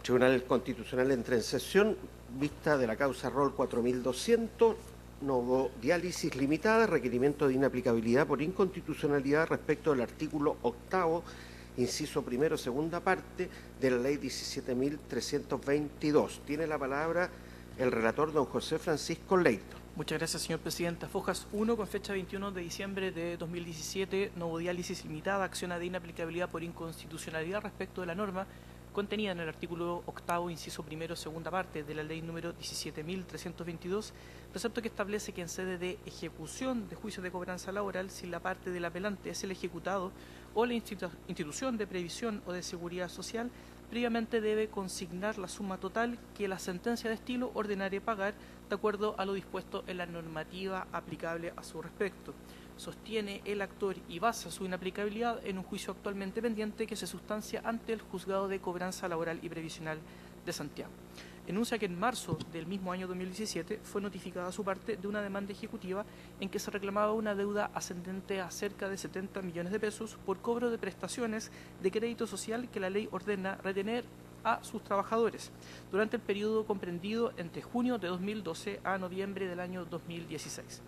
Tribunal Constitucional entra en sesión, vista de la causa rol 4200, novodiálisis limitada, requerimiento de inaplicabilidad por inconstitucionalidad respecto del artículo 8º, inciso primero, segunda parte, de la ley 17.322. Tiene la palabra el relator, don José Francisco Leito. Muchas gracias, señor presidente. Fojas 1, con fecha 21 de diciembre de 2017, novodiálisis limitada, acción de inaplicabilidad por inconstitucionalidad respecto de la norma contenida en el artículo 8º, inciso primero, segunda parte de la ley número 17.322, precepto que establece que en sede de ejecución de juicios de cobranza laboral, si la parte del apelante es el ejecutado o la institución de previsión o de seguridad social, previamente debe consignar la suma total que la sentencia de estilo ordenare pagar de acuerdo a lo dispuesto en la normativa aplicable a su respecto. Sostiene el actor y basa su inaplicabilidad en un juicio actualmente pendiente que se sustancia ante el Juzgado de Cobranza Laboral y Previsional de Santiago. Enuncia que en marzo del mismo año 2017 fue notificada su parte de una demanda ejecutiva en que se reclamaba una deuda ascendente a cerca de 70 millones de pesos por cobro de prestaciones de crédito social que la ley ordena retener a sus trabajadores durante el periodo comprendido entre junio de 2012 a noviembre del año 2016.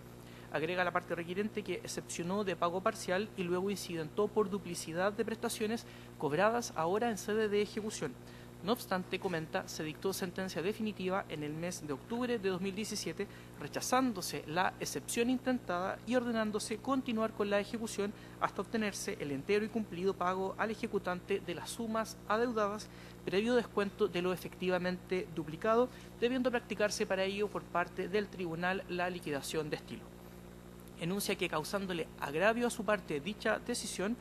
Agrega la parte requirente que excepcionó de pago parcial y luego incidentó por duplicidad de prestaciones cobradas ahora en sede de ejecución. No obstante, comenta, se dictó sentencia definitiva en el mes de octubre de 2017, rechazándose la excepción intentada y ordenándose continuar con la ejecución hasta obtenerse el entero y cumplido pago al ejecutante de las sumas adeudadas, previo descuento de lo efectivamente duplicado, debiendo practicarse para ello por parte del tribunal la liquidación de estilo. Enuncia que, causándole agravio a su parte dicha decisión,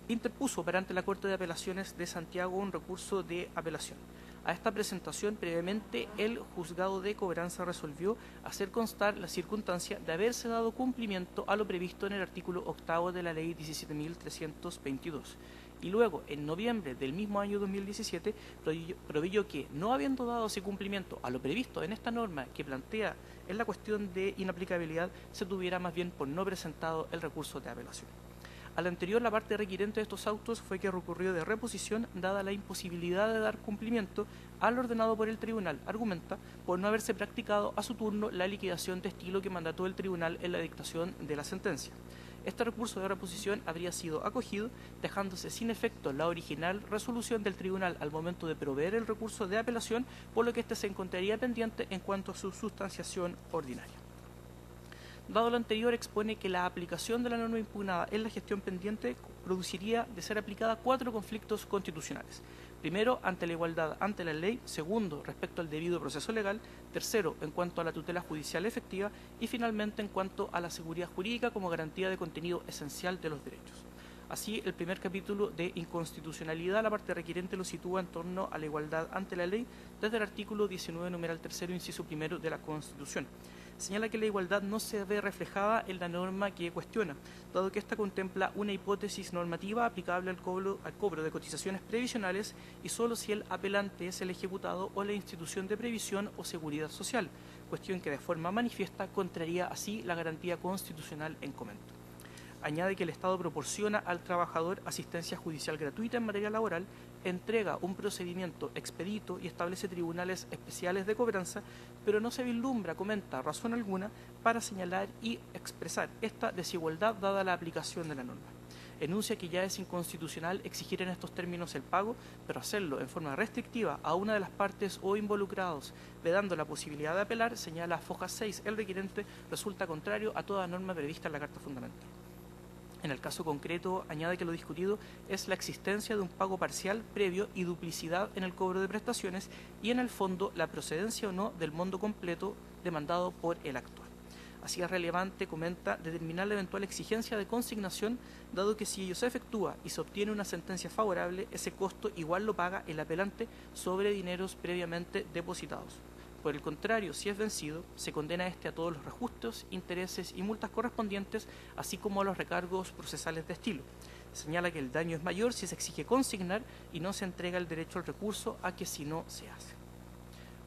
interpuso perante la Corte de Apelaciones de Santiago un recurso de apelación. A esta presentación, previamente, el Juzgado de Cobranza resolvió hacer constar la circunstancia de haberse dado cumplimiento a lo previsto en el artículo 8º de la Ley 17.322. Y luego, en noviembre del mismo año 2017, proveyó que, no habiendo dado ese cumplimiento a lo previsto en esta norma que plantea en la cuestión de inaplicabilidad, se tuviera más bien por no presentado el recurso de apelación. Al anterior, la parte requirente de estos autos fue que recurrió de reposición dada la imposibilidad de dar cumplimiento al ordenado por el tribunal, argumenta, por no haberse practicado a su turno la liquidación de estilo que mandató el tribunal en la dictación de la sentencia. Este recurso de reposición habría sido acogido, dejándose sin efecto la original resolución del tribunal al momento de proveer el recurso de apelación, por lo que éste se encontraría pendiente en cuanto a su sustanciación ordinaria. Dado lo anterior, expone que la aplicación de la norma impugnada en la gestión pendiente produciría, de ser aplicada, 4 conflictos constitucionales. Primero, ante la igualdad ante la ley. Segundo, respecto al debido proceso legal. Tercero, en cuanto a la tutela judicial efectiva. Y finalmente, en cuanto a la seguridad jurídica como garantía de contenido esencial de los derechos. Así, el primer capítulo de inconstitucionalidad, la parte requirente lo sitúa en torno a la igualdad ante la ley desde el artículo 19, numeral 3, inciso 1 de la Constitución. Señala que la igualdad no se ve reflejada en la norma que cuestiona, dado que ésta contempla una hipótesis normativa aplicable al cobro de cotizaciones previsionales y solo si el apelante es el ejecutado o la institución de previsión o seguridad social, cuestión que de forma manifiesta contraría así la garantía constitucional en comento. Añade que el Estado proporciona al trabajador asistencia judicial gratuita en materia laboral, entrega un procedimiento expedito y establece tribunales especiales de cobranza, pero no se vislumbra, comenta, razón alguna para señalar y expresar esta desigualdad dada la aplicación de la norma. Enuncia que ya es inconstitucional exigir en estos términos el pago, pero hacerlo en forma restrictiva a una de las partes o involucrados, vedando la posibilidad de apelar, señala Fojas 6, el requirente, resulta contrario a toda norma prevista en la Carta Fundamental. En el caso concreto, añade que lo discutido es la existencia de un pago parcial previo y duplicidad en el cobro de prestaciones y, en el fondo, la procedencia o no del monto completo demandado por el actor. Así es relevante, comenta, determinar la eventual exigencia de consignación, dado que si ello se efectúa y se obtiene una sentencia favorable, ese costo igual lo paga el apelante sobre dineros previamente depositados. Por el contrario, si es vencido, se condena a todos los reajustes, intereses y multas correspondientes, así como a los recargos procesales de estilo. Señala que el daño es mayor si se exige consignar y no se entrega el derecho al recurso a que si no se hace.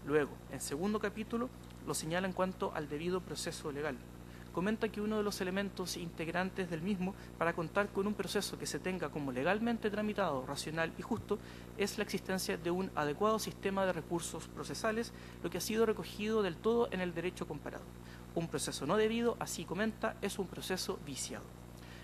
Luego, en segundo capítulo, lo señala en cuanto al debido proceso legal. comenta que uno de los elementos integrantes del mismo para contar con un proceso que se tenga como legalmente tramitado, racional y justo es la existencia de un adecuado sistema de recursos procesales, lo que ha sido recogido del todo en el derecho comparado. Un proceso no debido, así comenta, es un proceso viciado.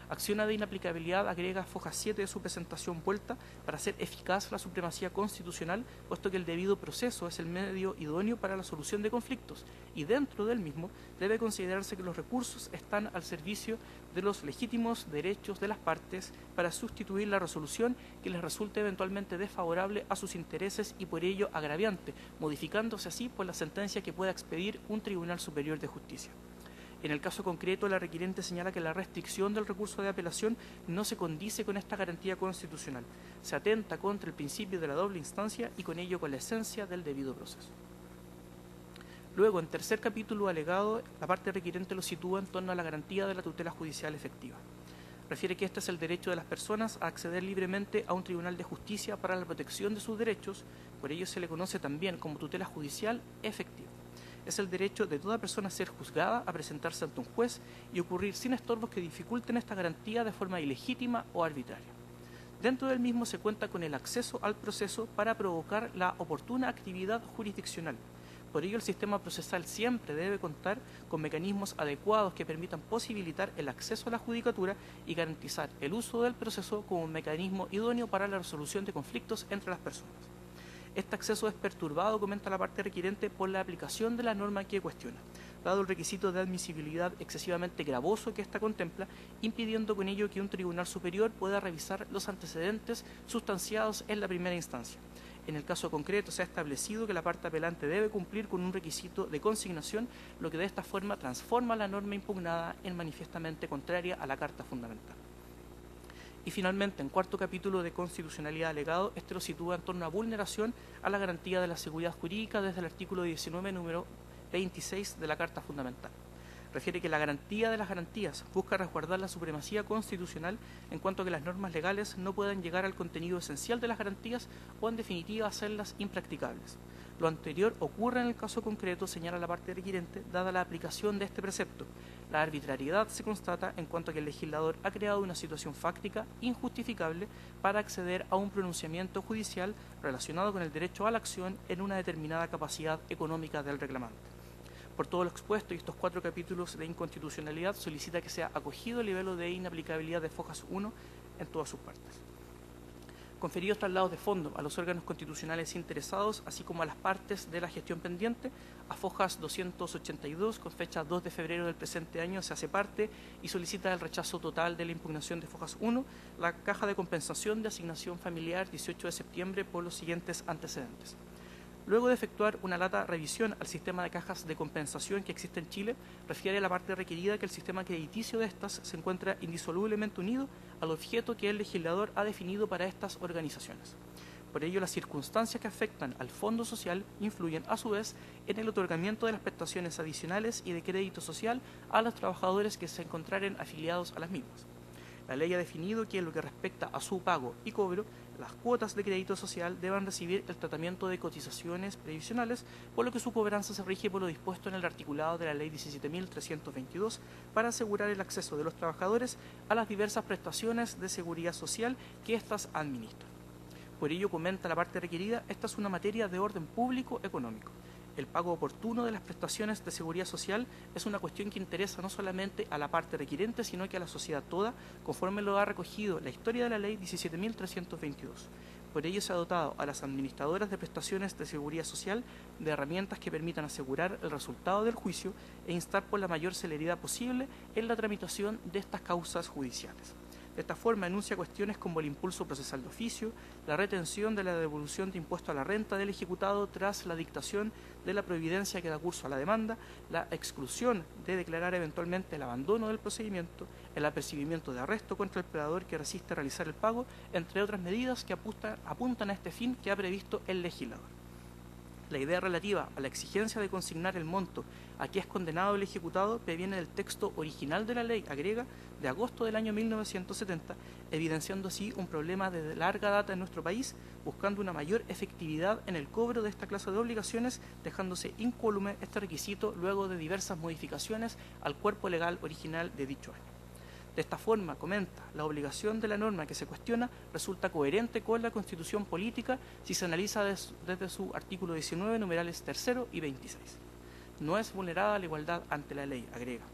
Acciona de inaplicabilidad agrega foja 7 de su presentación vuelta para hacer eficaz la supremacía constitucional, puesto que el debido proceso es el medio idóneo para la solución de conflictos y dentro del mismo debe considerarse que los recursos están al servicio de los legítimos derechos de las partes para sustituir la resolución que les resulte eventualmente desfavorable a sus intereses y por ello agraviante, modificándose así por la sentencia que pueda expedir un Tribunal Superior de Justicia. En el caso concreto, la requiriente señala que la restricción del recurso de apelación no se condice con esta garantía constitucional. Se atenta contra el principio de la doble instancia y con ello con la esencia del debido proceso. Luego, en tercer capítulo alegado, la parte requiriente lo sitúa en torno a la garantía de la tutela judicial efectiva. Refiere que este es el derecho de las personas a acceder libremente a un tribunal de justicia para la protección de sus derechos, por ello se le conoce también como tutela judicial efectiva. Es el derecho de toda persona a ser juzgada, a presentarse ante un juez y ocurrir sin estorbos que dificulten esta garantía de forma ilegítima o arbitraria. Dentro del mismo se cuenta con el acceso al proceso para provocar la oportuna actividad jurisdiccional. Por ello, el sistema procesal siempre debe contar con mecanismos adecuados que permitan posibilitar el acceso a la judicatura y garantizar el uso del proceso como un mecanismo idóneo para la resolución de conflictos entre las personas. Este acceso es perturbado, comenta la parte requiriente, por la aplicación de la norma que cuestiona, dado el requisito de admisibilidad excesivamente gravoso que ésta contempla, impidiendo con ello que un tribunal superior pueda revisar los antecedentes sustanciados en la primera instancia. En el caso concreto se ha establecido que la parte apelante debe cumplir con un requisito de consignación, lo que de esta forma transforma la norma impugnada en manifiestamente contraria a la Carta Fundamental. Y finalmente, en cuarto capítulo de constitucionalidad alegado, este lo sitúa en torno a vulneración a la garantía de la seguridad jurídica desde el artículo 19, número 26 de la Carta Fundamental. Refiere que la garantía de las garantías busca resguardar la supremacía constitucional en cuanto a que las normas legales no puedan llegar al contenido esencial de las garantías o, en definitiva, hacerlas impracticables. Lo anterior ocurre en el caso concreto, señala la parte requiriente, dada la aplicación de este precepto. La arbitrariedad se constata en cuanto a que el legislador ha creado una situación fáctica injustificable para acceder a un pronunciamiento judicial relacionado con el derecho a la acción en una determinada capacidad económica del reclamante. Por todo lo expuesto y estos 4 capítulos de inconstitucionalidad, solicita que sea acogido el nivel de inaplicabilidad de fojas 1 en todas sus partes. Conferidos traslados de fondo a los órganos constitucionales interesados, así como a las partes de la gestión pendiente, a fojas 282, con fecha 2 de febrero del presente año, se hace parte y solicita el rechazo total de la impugnación de fojas 1, la caja de compensación de asignación familiar 18 de septiembre por los siguientes antecedentes. Luego de efectuar una lata revisión al sistema de cajas de compensación que existe en Chile, refiere a la parte requerida que el sistema crediticio de estas se encuentra indisolublemente unido al objeto que el legislador ha definido para estas organizaciones. Por ello, las circunstancias que afectan al Fondo Social influyen a su vez en el otorgamiento de las prestaciones adicionales y de crédito social a los trabajadores que se encontraren afiliados a las mismas. La ley ha definido que en lo que respecta a su pago y cobro, las cuotas de crédito social deban recibir el tratamiento de cotizaciones previsionales, por lo que su cobranza se rige por lo dispuesto en el articulado de la Ley 17.322 para asegurar el acceso de los trabajadores a las diversas prestaciones de seguridad social que éstas administran. Por ello, comenta la parte requerida, esta es una materia de orden público económico. El pago oportuno de las prestaciones de seguridad social es una cuestión que interesa no solamente a la parte requiriente, sino que a la sociedad toda, conforme lo ha recogido la historia de la Ley 17.322. Por ello se ha dotado a las administradoras de prestaciones de seguridad social de herramientas que permitan asegurar el resultado del juicio e instar por la mayor celeridad posible en la tramitación de estas causas judiciales. De esta forma enuncia cuestiones como el impulso procesal de oficio, la retención de la devolución de impuesto a la renta del ejecutado tras la dictación de la providencia que da curso a la demanda, la exclusión de declarar eventualmente el abandono del procedimiento, el apercibimiento de arresto contra el predador que resiste realizar el pago, entre otras medidas que apuntan a este fin que ha previsto el legislador. La idea relativa a la exigencia de consignar el monto a que es condenado el ejecutado proviene del texto original de la ley agrega de agosto del año 1970, evidenciando así un problema de larga data en nuestro país, buscando una mayor efectividad en el cobro de esta clase de obligaciones, dejándose incólume este requisito luego de diversas modificaciones al cuerpo legal original de dicho año. De esta forma, comenta, la obligación de la norma que se cuestiona resulta coherente con la Constitución política si se analiza desde su artículo 19, numerales 3 y 26. No es vulnerada la igualdad ante la ley, agrega.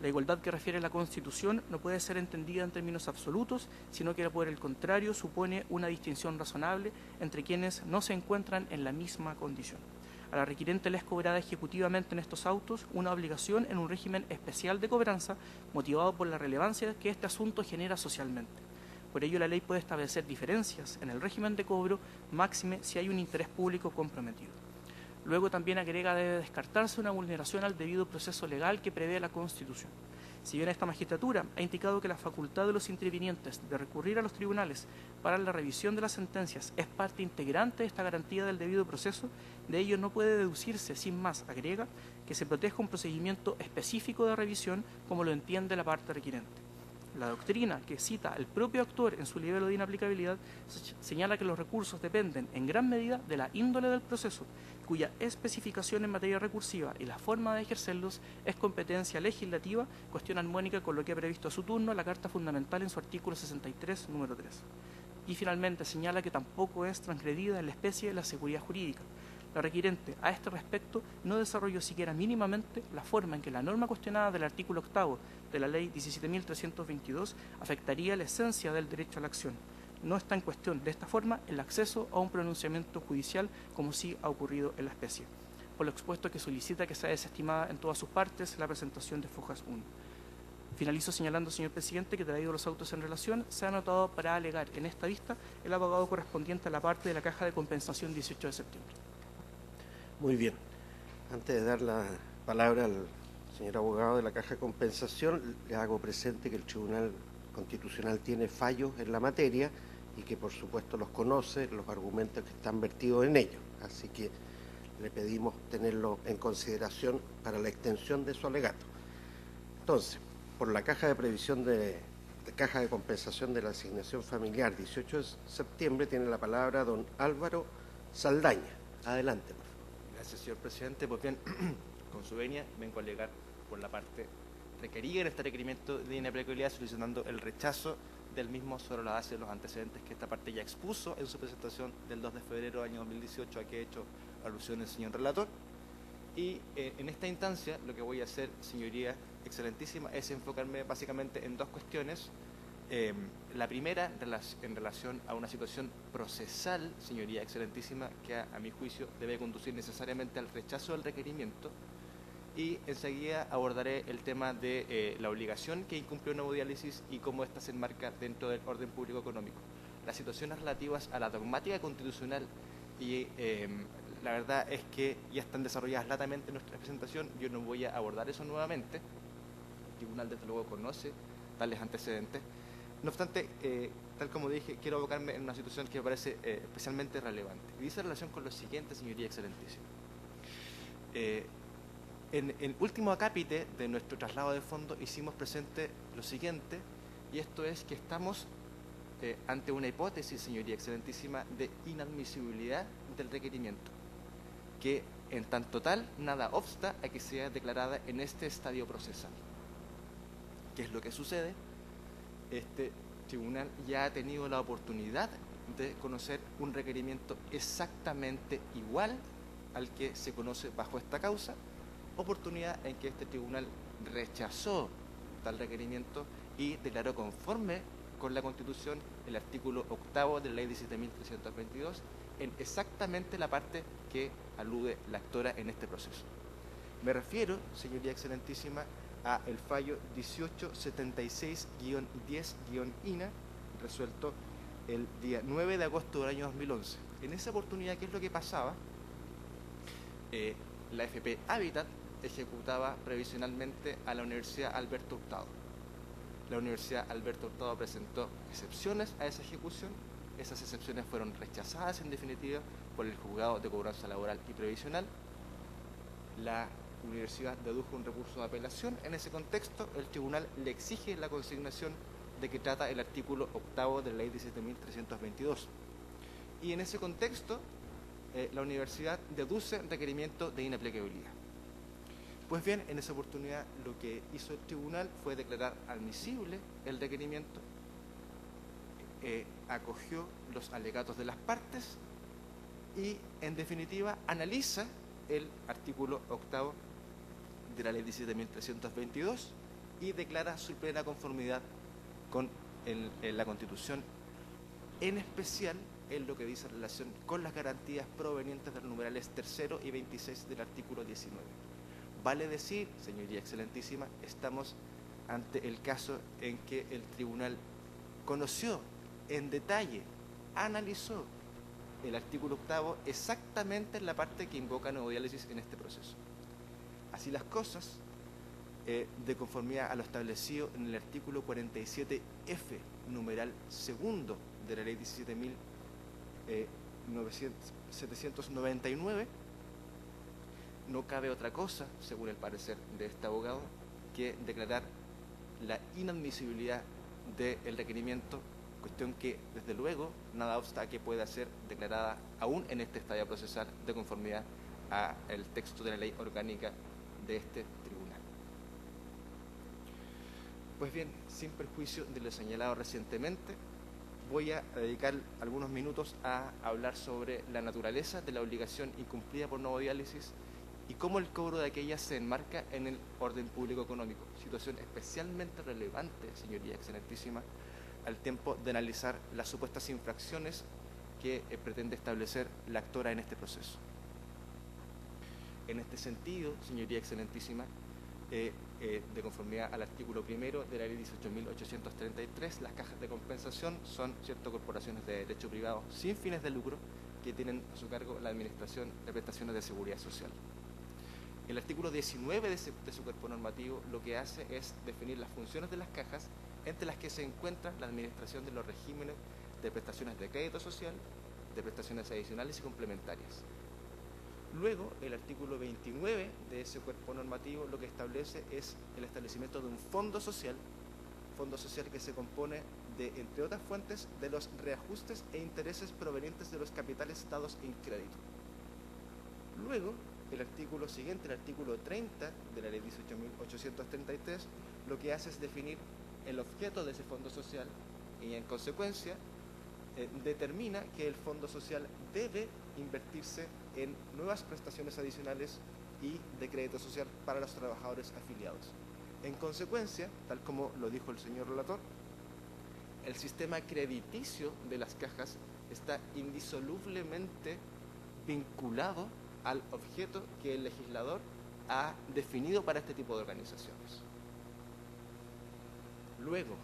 La igualdad que refiere la Constitución no puede ser entendida en términos absolutos, sino que por el contrario supone una distinción razonable entre quienes no se encuentran en la misma condición. A la requirente le es cobrada ejecutivamente en estos autos una obligación en un régimen especial de cobranza motivado por la relevancia que este asunto genera socialmente. Por ello, la ley puede establecer diferencias en el régimen de cobro, máxime si hay un interés público comprometido. Luego también agrega debe descartarse una vulneración al debido proceso legal que prevé la Constitución. Si bien esta magistratura ha indicado que la facultad de los intervinientes de recurrir a los tribunales para la revisión de las sentencias es parte integrante de esta garantía del debido proceso, de ello no puede deducirse, sin más, agrega, que se proteja un procedimiento específico de revisión como lo entiende la parte requirente. La doctrina que cita el propio actor en su libelo de inaplicabilidad señala que los recursos dependen en gran medida de la índole del proceso, cuya especificación en materia recursiva y la forma de ejercerlos es competencia legislativa, cuestión armónica con lo que ha previsto a su turno la Carta Fundamental en su artículo 63, número 3. Y finalmente señala que tampoco es transgredida en la especie de la seguridad jurídica. La requirente, a este respecto, no desarrolló siquiera mínimamente la forma en que la norma cuestionada del artículo 8 de la Ley 17.322 afectaría la esencia del derecho a la acción. No está en cuestión, de esta forma, el acceso a un pronunciamiento judicial, como sí ha ocurrido en la especie. Por lo expuesto que solicita que sea desestimada en todas sus partes la presentación de Fojas 1. Finalizo señalando, señor presidente, que traído los autos en relación, se ha anotado para alegar en esta vista el abogado correspondiente a la parte de la caja de compensación 18 de septiembre. Muy bien. Antes de dar la palabra al señor abogado de la Caja de Compensación, le hago presente que el Tribunal Constitucional tiene fallos en la materia y que por supuesto los conoce, los argumentos que están vertidos en ellos. Así que le pedimos tenerlo en consideración para la extensión de su alegato. Entonces, por la Caja de Previsión de Caja de Compensación de la Asignación Familiar 18 de septiembre tiene la palabra don Álvaro Saldaña. Adelante, por favor. Gracias, señor presidente. Pues bien, con su venia vengo a alegar por la parte requerida en este requerimiento de inaplicabilidad, solicitando el rechazo del mismo sobre la base de los antecedentes que esta parte ya expuso en su presentación del 2 de febrero del año 2018, a que ha hecho alusión el señor relator. Y en esta instancia lo que voy a hacer, señoría excelentísima, es enfocarme básicamente en dos cuestiones. La primera en relación a una situación procesal, señoría excelentísima, que a mi juicio debe conducir necesariamente al rechazo del requerimiento, y enseguida abordaré el tema de la obligación que incumplió Nuevo Diálisis y cómo ésta se enmarca dentro del orden público económico. Las situaciones relativas a la dogmática constitucional y la verdad es que ya están desarrolladas latamente en nuestra presentación. Yo no voy a abordar eso nuevamente. El tribunal desde luego conoce tales antecedentes. No obstante, tal como dije, quiero abocarme en una situación que me parece especialmente relevante. Y dice relación con lo siguiente, señoría excelentísima. En el último acápite de nuestro traslado de fondo hicimos presente lo siguiente, y esto es que estamos ante una hipótesis, señoría excelentísima, de inadmisibilidad del requerimiento, que en tanto tal nada obsta a que sea declarada en este estadio procesal. ¿Qué es lo que sucede? Este tribunal ya ha tenido la oportunidad de conocer un requerimiento exactamente igual al que se conoce bajo esta causa, oportunidad en que este tribunal rechazó tal requerimiento y declaró conforme con la Constitución el artículo 8 de la Ley 17.322 en exactamente la parte que alude la actora en este proceso. Me refiero, señoría excelentísima, a el fallo 1876-10-INA, resuelto el día 9 de agosto del año 2011. En esa oportunidad, ¿qué es lo que pasaba? La FP Hábitat ejecutaba previsionalmente a la Universidad Alberto Hurtado. La Universidad Alberto Hurtado presentó excepciones a esa ejecución Esas excepciones fueron rechazadas en definitiva por el Juzgado de Cobranza Laboral y Previsional. La universidad dedujo un recurso de apelación. En ese contexto, el tribunal le exige la consignación de que trata el artículo 8º de la ley 17.322. Y en ese contexto, la universidad deduce requerimiento de inaplicabilidad. Pues bien, en esa oportunidad lo que hizo el tribunal fue declarar admisible el requerimiento, acogió los alegatos de las partes y, en definitiva, analiza el artículo 8º de la ley 17.322 y declara su plena conformidad con la Constitución, en especial en lo que dice en relación con las garantías provenientes de los numerales 3º y 26 del artículo 19. Vale decir, señoría excelentísima, estamos ante el caso en que el tribunal conoció en detalle, analizó el artículo 8º exactamente en la parte que invoca nuevo diálisis en este proceso. Así las cosas, de conformidad a lo establecido en el artículo 47F, numeral 2 de la ley 17.799, no cabe otra cosa, según el parecer de este abogado, que declarar la inadmisibilidad del requerimiento, cuestión que, desde luego, nada obsta que pueda ser declarada aún en este estadio procesal de conformidad al texto de la ley orgánica de este tribunal. Pues bien, sin perjuicio de lo señalado recientemente, voy a dedicar algunos minutos a hablar sobre la naturaleza de la obligación incumplida por nuevo diálisis y cómo el cobro de aquellas se enmarca en el orden público económico, situación especialmente relevante, señoría excelentísima, al tiempo de analizar las supuestas infracciones que pretende establecer la actora en este proceso. En este sentido, señoría excelentísima, de conformidad al artículo 1 de la ley 18.833, las cajas de compensación son corporaciones de derecho privado sin fines de lucro que tienen a su cargo la administración de prestaciones de seguridad social. El artículo 19 de su cuerpo normativo lo que hace es definir las funciones de las cajas, entre las que se encuentra la administración de los regímenes de prestaciones de crédito social, de prestaciones adicionales y complementarias. Luego, el artículo 29 de ese cuerpo normativo lo que establece es el establecimiento de un fondo social que se compone de, entre otras fuentes, de los reajustes e intereses provenientes de los capitales dados en crédito. Luego, el artículo siguiente, el artículo 30 de la ley 18.833, lo que hace es definir el objeto de ese fondo social y, en consecuencia, determina que el fondo social debe invertirse en nuevas prestaciones adicionales y de crédito social para los trabajadores afiliados. En consecuencia, tal como lo dijo el señor relator, el sistema crediticio de las cajas está indisolublemente vinculado al objeto que el legislador ha definido para este tipo de organizaciones. Luego,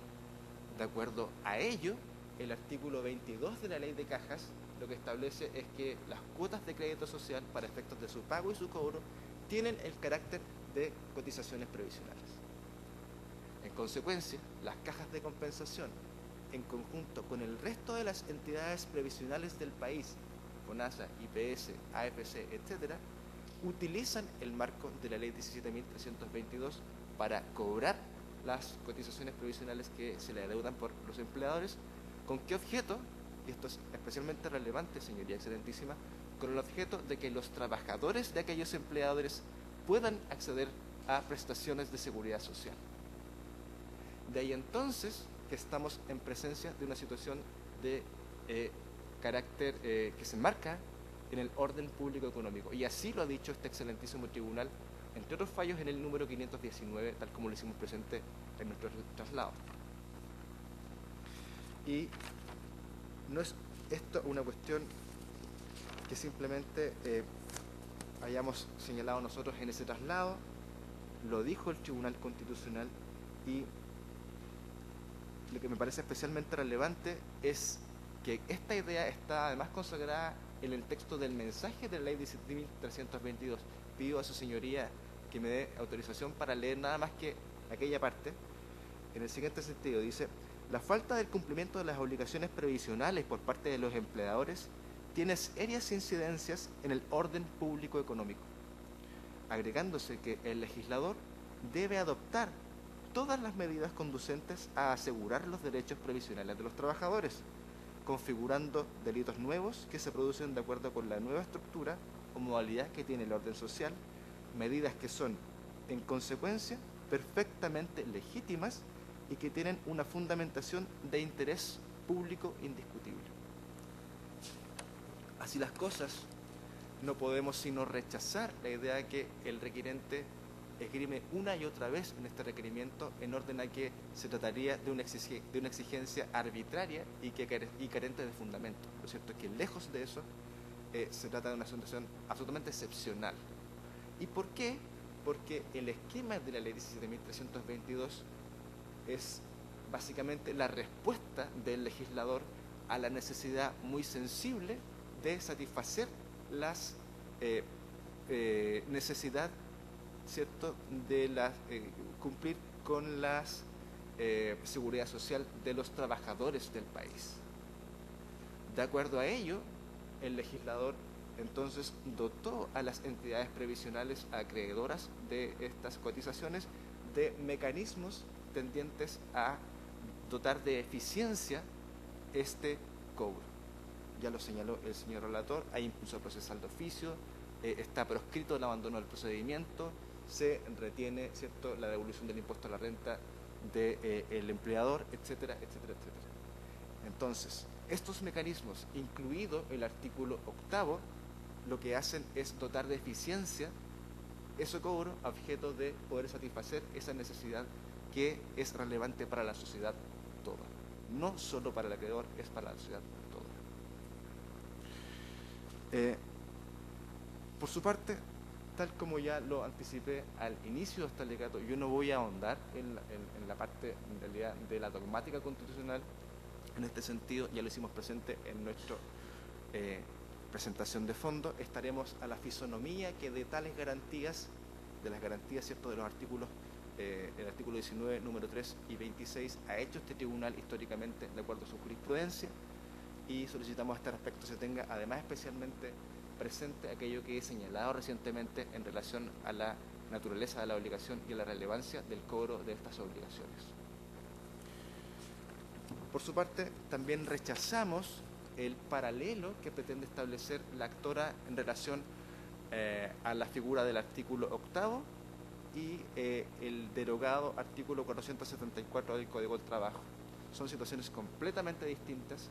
de acuerdo a ello, el artículo 22 de la ley de cajas lo que establece es que las cuotas de crédito social para efectos de su pago y su cobro tienen el carácter de cotizaciones previsionales. En consecuencia, las cajas de compensación, en conjunto con el resto de las entidades previsionales del país, FONASA, IPS, AFP, etc., utilizan el marco de la ley 17.322 para cobrar las cotizaciones previsionales que se le adeudan por los empleadores. ¿Con qué objeto? Y esto es especialmente relevante, señoría excelentísima, con el objeto de que los trabajadores de aquellos empleadores puedan acceder a prestaciones de seguridad social. De ahí entonces que estamos en presencia de una situación de carácter que se enmarca en el orden público económico. Y así lo ha dicho este excelentísimo tribunal, entre otros fallos en el número 519, tal como lo hicimos presente en nuestro traslado. Y no es esto una cuestión que simplemente hayamos señalado nosotros en ese traslado, lo dijo el Tribunal Constitucional, y lo que me parece especialmente relevante es que esta idea está además consagrada en el texto del mensaje de la ley 17.322. Pido a su señoría que me dé autorización para leer nada más que aquella parte. En el siguiente sentido dice: La falta del cumplimiento de las obligaciones previsionales por parte de los empleadores tiene serias incidencias en el orden público económico, agregándose que el legislador debe adoptar todas las medidas conducentes a asegurar los derechos previsionales de los trabajadores, configurando delitos nuevos que se producen de acuerdo con la nueva estructura o modalidad que tiene el orden social, medidas que son, en consecuencia, perfectamente legítimas y que tienen una fundamentación de interés público indiscutible. Así las cosas, no podemos sino rechazar la idea de que el requirente esgrime una y otra vez en este requerimiento en orden a que se trataría de una exigencia arbitraria y carente de fundamento. Lo cierto es que lejos de eso se trata de una situación absolutamente excepcional. ¿Y por qué? Porque el esquema de la ley 17.322 es básicamente la respuesta del legislador a la necesidad muy sensible de satisfacer las necesidad, ¿cierto?, de cumplir con la seguridad social de los trabajadores del país. De acuerdo a ello, el legislador entonces dotó a las entidades previsionales acreedoras de estas cotizaciones de mecanismos tendientes a dotar de eficiencia este cobro. Ya lo señaló el señor relator, hay impulso procesal de oficio, está proscrito el abandono del procedimiento, se retiene, ¿cierto?, la devolución del impuesto a la renta del empleador, etcétera, etcétera, etcétera. Entonces, estos mecanismos, incluido el artículo 8º, lo que hacen es dotar de eficiencia ese cobro a objeto de poder satisfacer esa necesidad que es relevante para la sociedad toda. No solo para el acreedor, es para la sociedad toda. Por su parte, tal como ya lo anticipé al inicio de este alegato, yo no voy a ahondar en la parte en realidad de la dogmática constitucional. En este sentido, ya lo hicimos presente en nuestra presentación de fondo. Estaremos a la fisonomía que de tales garantías, de las garantías, ¿cierto?, de los artículos, el artículo 19, número 3 y 26, ha hecho este tribunal históricamente de acuerdo a su jurisprudencia, y solicitamos a este respecto se tenga además especialmente presente aquello que he señalado recientemente en relación a la naturaleza de la obligación y a la relevancia del cobro de estas obligaciones. Por su parte, también rechazamos el paralelo que pretende establecer la actora en relación a la figura del artículo 8º y el derogado artículo 474 del Código del Trabajo. Son situaciones completamente distintas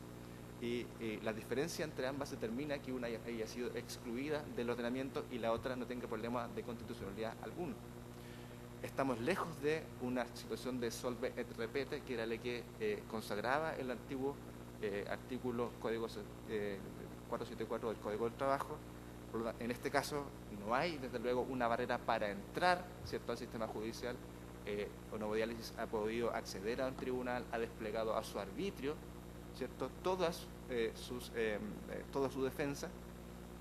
y la diferencia entre ambas determina que una haya sido excluida del ordenamiento y la otra no tenga problema de constitucionalidad alguno. Estamos lejos de una situación de solve et repete, que era la que consagraba el antiguo artículo 474 del Código del Trabajo. En este caso no hay, desde luego, una barrera para entrar, ¿cierto?, al sistema judicial. Onovo-Diálisis ha podido acceder a un tribunal, ha desplegado a su arbitrio, ¿cierto?, toda su defensa,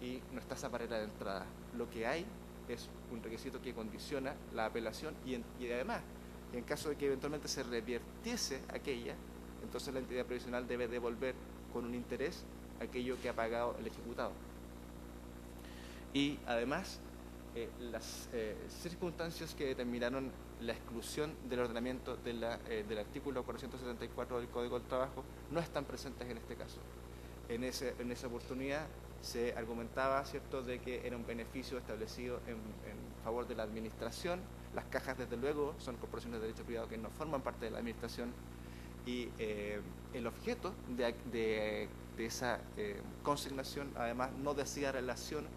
y no está esa barrera de entrada. Lo que hay es un requisito que condiciona la apelación y además, en caso de que eventualmente se revirtiese aquella, entonces la entidad previsional debe devolver con un interés aquello que ha pagado el ejecutado. Y además, las circunstancias que determinaron la exclusión del ordenamiento del artículo 474 del Código del Trabajo no están presentes en este caso. En esa oportunidad se argumentaba, ¿cierto?, de que era un beneficio establecido en favor de la administración. Las cajas, desde luego, son corporaciones de derecho privado que no forman parte de la administración, y el objeto de esa consignación además no decía relación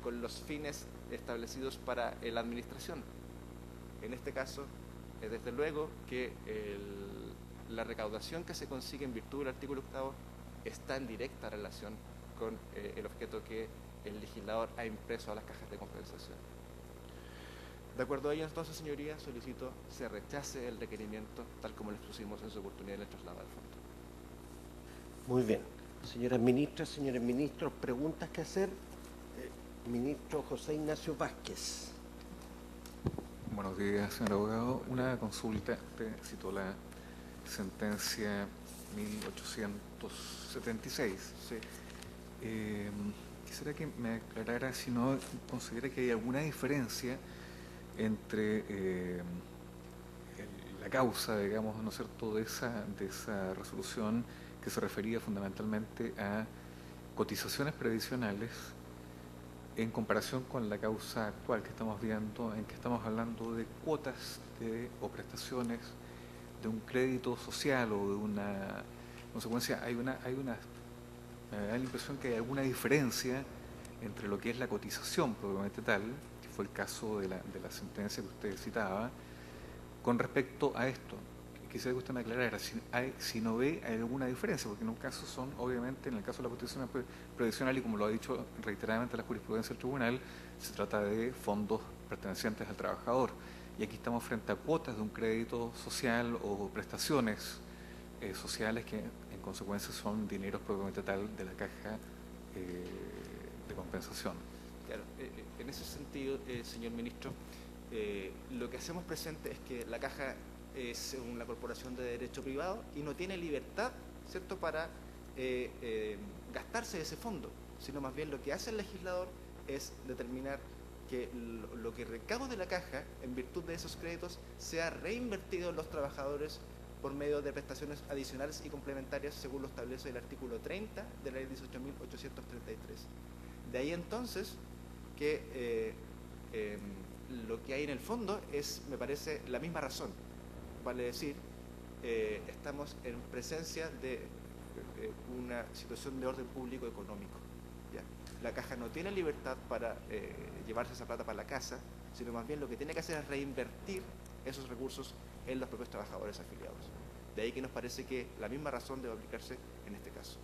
con los fines establecidos para la administración. En este caso, desde luego que la recaudación que se consigue en virtud del artículo 8º está en directa relación con el objeto que el legislador ha impreso a las cajas de compensación. De acuerdo a ello, entonces, señoría, solicito se rechace el requerimiento tal como lo expusimos en su oportunidad de traslado al fondo. Muy bien. Señoras ministras, señores ministros, ¿preguntas que hacer? Ministro José Ignacio Vázquez. Buenos días, señor abogado. Una consulta, usted citó la sentencia 1876. Sí. Quisiera que me aclarara si no considera que hay alguna diferencia entre la causa, digamos, ¿no es cierto?, de esa resolución que se refería fundamentalmente a cotizaciones previsionales en comparación con la causa actual que estamos viendo, en que estamos hablando de cuotas o prestaciones de un crédito social o de una consecuencia. Me da la impresión que hay alguna diferencia entre lo que es la cotización propiamente tal, que fue el caso de la sentencia que usted citaba, con respecto a esto. Quisiera que usted me aclarara si no ve alguna diferencia, porque en un caso obviamente, en el caso de la cotización previsional, y como lo ha dicho reiteradamente la jurisprudencia del tribunal, se trata de fondos pertenecientes al trabajador. Y aquí estamos frente a cuotas de un crédito social o prestaciones sociales que en consecuencia son dineros propiamente tal de la caja de compensación. Claro, en ese sentido, señor ministro, lo que hacemos presente es que la caja es una corporación de derecho privado y no tiene libertad, ¿cierto?, para gastarse ese fondo, sino más bien lo que hace el legislador es determinar que lo que recaude de la caja, en virtud de esos créditos, sea reinvertido en los trabajadores por medio de prestaciones adicionales y complementarias, según lo establece el artículo 30 de la ley 18.833. De ahí entonces que lo que hay en el fondo es, me parece, la misma razón. Vale decir, estamos en presencia de una situación de orden público económico. ¿Ya? La caja no tiene libertad para llevarse esa plata para la casa, sino más bien lo que tiene que hacer es reinvertir esos recursos en los propios trabajadores afiliados. De ahí que nos parece que la misma razón debe aplicarse en este caso.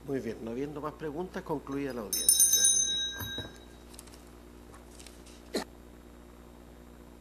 Muy bien, no habiendo más preguntas, concluida la audiencia.